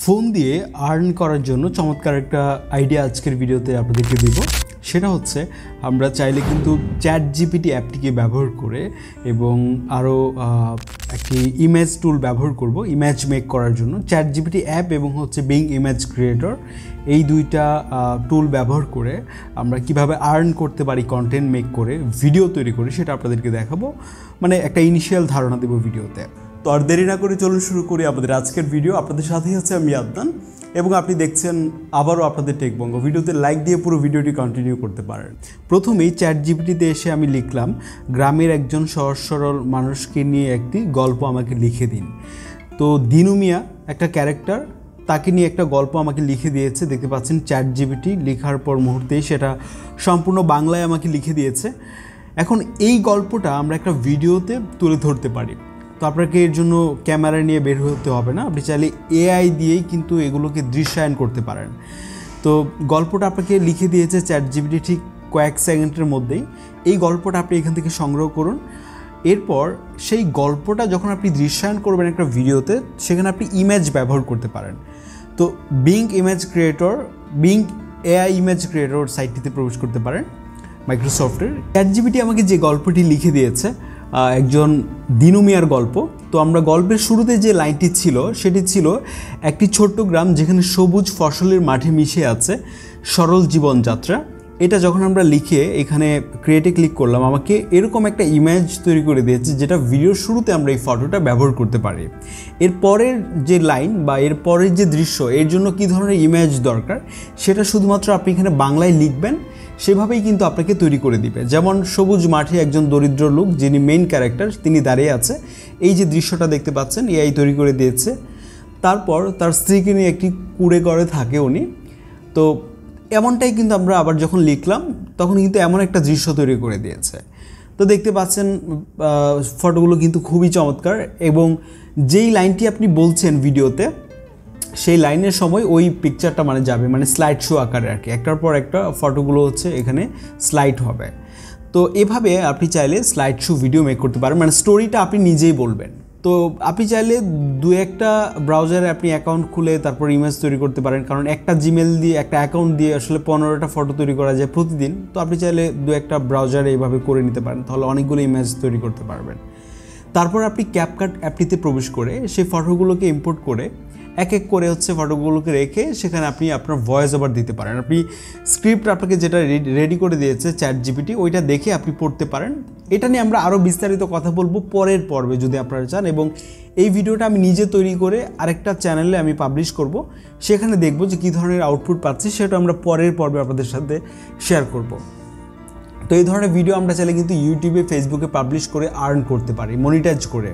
Phone দিয়ে earn করার জন্য চমৎকার একটা আইডিয়া আজকের ভিডিওতে আপনাদেরকে দিব। সেটা হচ্ছে আমরা চাইলে কিন্তু চ্যাটজিপিটি অ্যাপটিকে ব্যবহার করে এবং আরও একটি ইমেজ টুল ব্যবহার করব ইমেজ মেক করার জন্য। চ্যাটজিপিটি অ্যাপ এবং হচ্ছে বিং ইমেজ ক্রিয়েটর, এই দুইটা টুল ব্যবহার করে আমরা কিভাবে আর্ন করতে পারি কন্টেন্ট মেক করে, ভিডিও তৈরি করে, সেটা আপনাদেরকে দেখাবো। মানে একটা ইনিশিয়াল ধারণা দেব ভিডিওতে। তো আর দেরি না করে চলুন শুরু করি আমাদের আজকের ভিডিও। আপনাদের সাথেই হচ্ছে আমি আদনান এবং আপনি দেখছেন আবারও আপনাদের টেকবঙ্গ। ভিডিওতে লাইক দিয়ে পুরো ভিডিওটি কন্টিনিউ করতে পারেন। প্রথমেই চ্যাটজিপিটিতে এসে আমি লিখলাম, গ্রামের একজন সহজ সরল মানুষকে নিয়ে একটি গল্প আমাকে লিখে দিন। তো দিনু মিয়া একটা ক্যারেক্টার, তাকে নিয়ে একটা গল্প আমাকে লিখে দিয়েছে। দেখতে পাচ্ছেন চ্যাটজিপিটি লেখার পর মুহূর্তেই সেটা সম্পূর্ণ বাংলায় আমাকে লিখে দিয়েছে। এখন এই গল্পটা আমরা একটা ভিডিওতে তুলে ধরতে পারি। তো আপনাকে এর জন্য ক্যামেরা নিয়ে বের হতে হবে না, আপনি চাইলে এআই দিয়েই কিন্তু এগুলোকে দৃশ্যায়ন করতে পারেন। তো গল্পটা আপনাকে লিখে দিয়েছে চ্যাটজিপিটি ঠিক কয়েক সেকেন্ডের মধ্যেই। এই গল্পটা আপনি এখান থেকে সংগ্রহ করুন। এরপর সেই গল্পটা যখন আপনি দৃশ্যায়ন করবেন একটা ভিডিওতে, সেখানে আপনি ইমেজ ব্যবহার করতে পারেন। তো Bing image creator, Bing AI image creator সাইটটিতে প্রবেশ করতে পারেন মাইক্রোসফটের। চ্যাটজিপিটি আমাকে যে গল্পটি লিখে দিয়েছে একজন দিনু মিয়ার গল্প। তো আমরা গল্পের শুরুতে যে লাইনটি ছিল সেটি ছিল, একটি ছোট্ট গ্রাম যেখানে সবুজ ফসলের মাঠে মিশে আছে সরল জীবনযাত্রা। এটা যখন আমরা লিখে এখানে ক্রিয়েটে ক্লিক করলাম, আমাকে এরকম একটা ইমেজ তৈরি করে দিয়েছে, যেটা ভিডিওর শুরুতে আমরা এই ফটোটা ব্যবহার করতে পারি। এরপরের যে লাইন বা এরপরের যে দৃশ্য, এর জন্য কী ধরনের ইমেজ দরকার সেটা শুধুমাত্র আপনি এখানে বাংলায় লিখবেন, সেভাবেই কিন্তু আপনাকে তৈরি করে দিবে। যেমন সবুজ মাঠে একজন দরিদ্র লোক, যিনি মেইন ক্যারেক্টার, তিনি দাঁড়িয়ে আছে। এই যে দৃশ্যটা দেখতে পাচ্ছেন, এআই তৈরি করে দিয়েছে। তারপর তার স্ত্রীকে নিয়ে একটি কুঁড়ে ঘরে থাকে উনি। তো এমনটাই কিন্তু আমরা আবার যখন লিখলাম তখন কিন্তু এমন একটা দৃশ্য তৈরি করে দিয়েছে। তো দেখতে পাচ্ছেন ফটোগুলো কিন্তু খুবই চমৎকার। এবং যেই লাইনটি আপনি বলছেন ভিডিওতে, সেই লাইনের সময় ওই পিকচারটা যাবে, স্লাইড শো আকারে আর কি, একটার পর একটা ফটোগুলো হচ্ছে এখানে স্লাইড হবে। তো এভাবে আপনি চাইলে স্লাইড শো ভিডিও মেক করতে পারেন, স্টোরিটা আপনি নিজেই বলবেন। তো আপনি চাইলে দু একটা ব্রাউজারে আপনি অ্যাকাউন্ট খুলে তারপর ইমেজ তৈরি করতে পারেন, কারণ একটা জিমেল দিয়ে, একটা অ্যাকাউন্ট দিয়ে আসলে 15টা ফটো তৈরি করা যায় প্রতিদিন। তো আপনি চাইলে দু একটা ব্রাউজারে এইভাবে করে নিতে পারেন, তাহলে অনেকগুলো ইমেজ তৈরি করতে পারবেন। তারপর আপনি ক্যাপকাট অ্যাপটিতে প্রবেশ করে সেই ফটোগুলোকে ইম্পোর্ট করে এক এক করে হচ্ছে ফটোগুলোকে রেখে সেখানে আপনি আপনার ভয়েস ওভার দিতে পারেন। আপনি স্ক্রিপ্ট আপনাকে যেটা রেডি করে দিয়েছে চ্যাটজিপিটি, ওইটা দেখে আপনি পড়তে পারেন। এটা নিয়ে আমরা আরও বিস্তারিত কথা বলবো পরের পর্বে যদি আপনারা চান। এবং এই ভিডিওটা আমি নিজে তৈরি করে আরেকটা চ্যানেলে আমি পাবলিশ করব, সেখানে দেখব যে কী ধরনের আউটপুট পাচ্ছি, সেটা আমরা পরের পর্বে আপনাদের সাথে শেয়ার করব। তো এই ধরনের ভিডিও আমরা চাইলে কিন্তু ইউটিউবে, ফেসবুকে পাবলিশ করে আর্ন করতে পারি, মনিটাইজ করে।